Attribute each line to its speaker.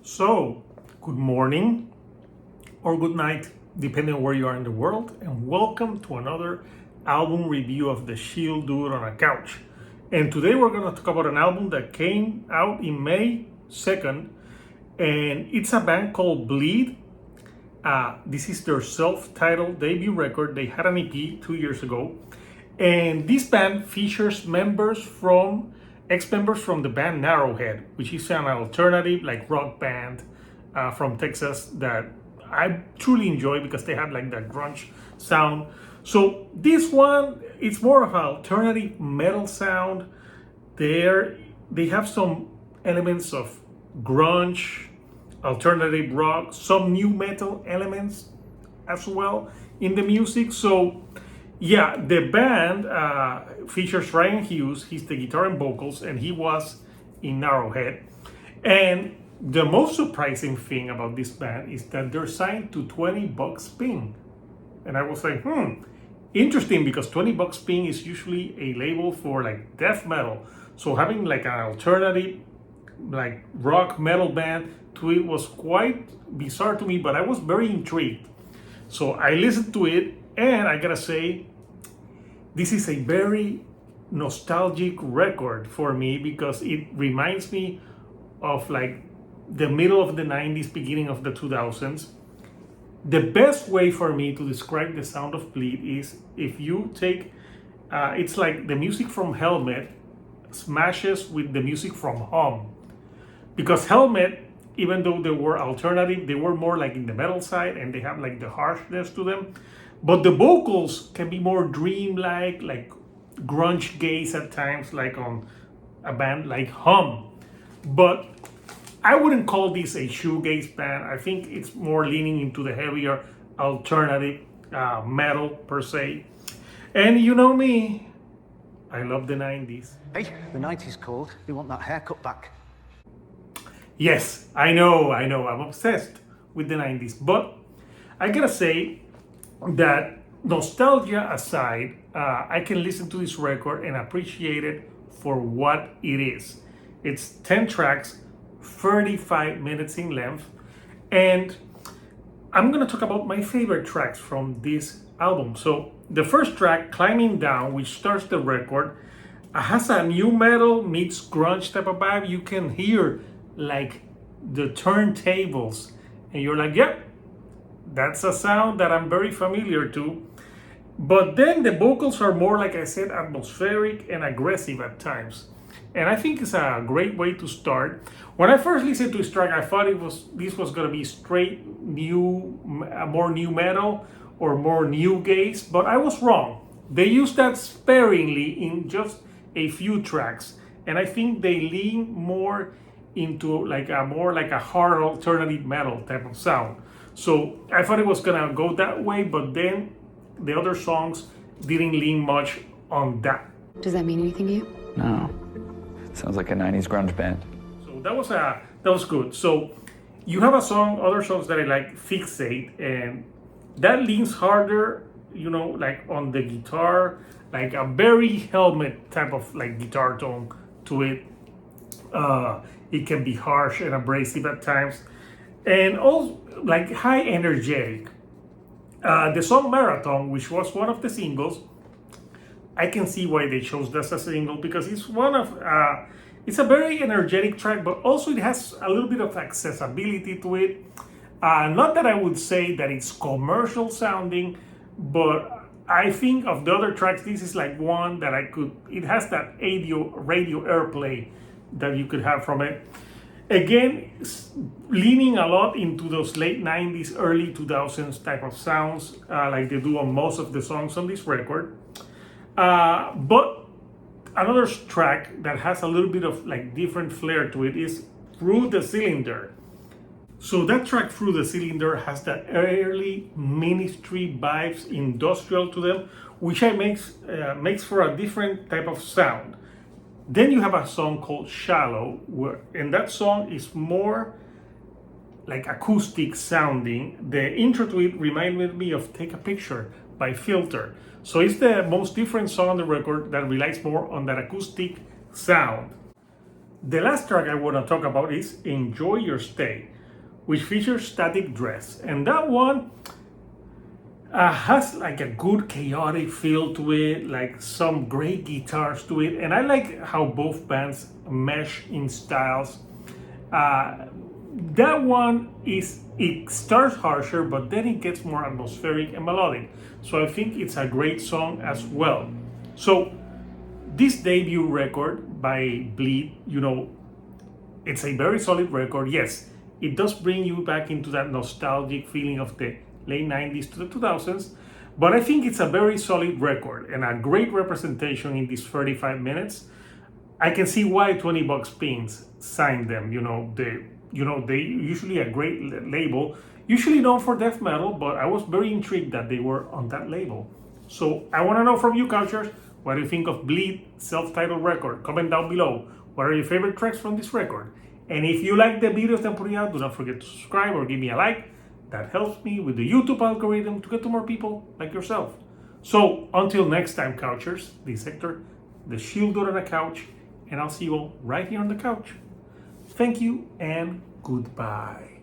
Speaker 1: So, good morning or good night, depending on where you are in the world, and welcome to another album review of the Chill Dude on a Couch. And today we're going to talk about an album that came out in May 2nd, and it's a band called Bleed. This is their self-titled debut record. They had an EP 2 years ago, and this band features ex-members from the band Narrowhead, which is an alternative like rock band from Texas that I truly enjoy because they have like that grunge sound. So this one, it's more of an alternative metal sound. They have some elements of grunge, alternative rock, some new metal elements as well in the music. So yeah, the band features Ryan Hughes. He's the guitar and vocals, and he was in Narrowhead. And the most surprising thing about this band is that they're signed to 20 Bucks Ping. And I was like, interesting, because 20 Bucks Ping is usually a label for like death metal. So having like an alternative, like rock metal band to it was quite bizarre to me, but I was very intrigued. So I listened to it, and I gotta say, this is a very nostalgic record for me because it reminds me of like the middle of the 90s, beginning of the 2000s. The best way for me to describe the sound of Bleed is if you take, it's like the music from Helmet smashes with the music from Hum. Because Helmet, even though they were alternative, they were more like in the metal side and they have like the harshness to them. But the vocals can be more dreamlike, like grunge gaze at times, like on a band like Hum. But I wouldn't call this a shoegaze band. I think it's more leaning into the heavier alternative metal per se. And you know me, I love the 90s.
Speaker 2: Hey, the 90s called. They want that haircut back.
Speaker 1: Yes, I know, I'm obsessed with the 90s. But I gotta say that nostalgia aside, I can listen to this record and appreciate it for what it is. It's 10 tracks, 35 minutes in length, and I'm gonna talk about my favorite tracks from this album. So the first track, Climbing Down, which starts the record, has a new metal meets grunge type of vibe. You can hear like the turntables, and you're like, yep, that's a sound that I'm very familiar to. But then the vocals are more, like I said, atmospheric and aggressive at times. And I think it's a great way to start. When I first listened to this track, I thought this was gonna be straight more new metal or more new gaze, but I was wrong. They used that sparingly in just a few tracks, and I think they lean more into like a hard alternative metal type of sound. So I thought it was gonna go that way, but then the other songs didn't lean much on that.
Speaker 3: Does that mean anything to you?
Speaker 4: No. Sounds like a 90s grunge band.
Speaker 1: So that was good. So you have other songs that I like, Fixate, and that leans harder, like on the guitar, like a very Helmet type of like guitar tone to it. It can be harsh and abrasive at times, and also like high energetic. The song Marathon, which was one of the singles, I can see why they chose this as a single, because it's it's a very energetic track, but also it has a little bit of accessibility to it. Not that I would say that it's commercial sounding, but I think of the other tracks, this is like one that it has that radio airplay that you could have from it. Again, leaning a lot into those late 90s, early 2000s type of sounds, like they do on most of the songs on this record. But another track that has a little bit of like different flair to it is Through the Cylinder. So that track, Through the Cylinder, has that early Ministry vibes, industrial to them, which makes for a different type of sound. Then you have a song called Shallow, and that song is more like acoustic sounding. The intro to it reminded me of Take a Picture by Filter. So it's the most different song on the record that relies more on that acoustic sound. The last track I want to talk about is Enjoy Your Stay. which features Static Dress. And that one has like a good chaotic feel to it, like some great guitars to it. And I like how both bands mesh in styles. That one it starts harsher, but then it gets more atmospheric and melodic. So I think it's a great song as well. So this debut record by Bleed, it's a very solid record. Yes, it does bring you back into that nostalgic feeling of the late 90s to the 2000s, but I think it's a very solid record and a great representation in these 35 minutes. I can see why 20 Bucks Pins signed them. They usually a great label, usually known for death metal, but I was very intrigued that they were on that label. So I want to know from you, Couchers, what do you think of Bleed self-titled record? Comment down below. What are your favorite tracks from this record? And if you like the videos that I'm putting out, do not forget to subscribe or give me a like. That helps me with the YouTube algorithm to get to more people like yourself. So until next time, Couchers, this is Hector, the Shield Door on the couch, and I'll see you all right here on the couch. Thank you and goodbye.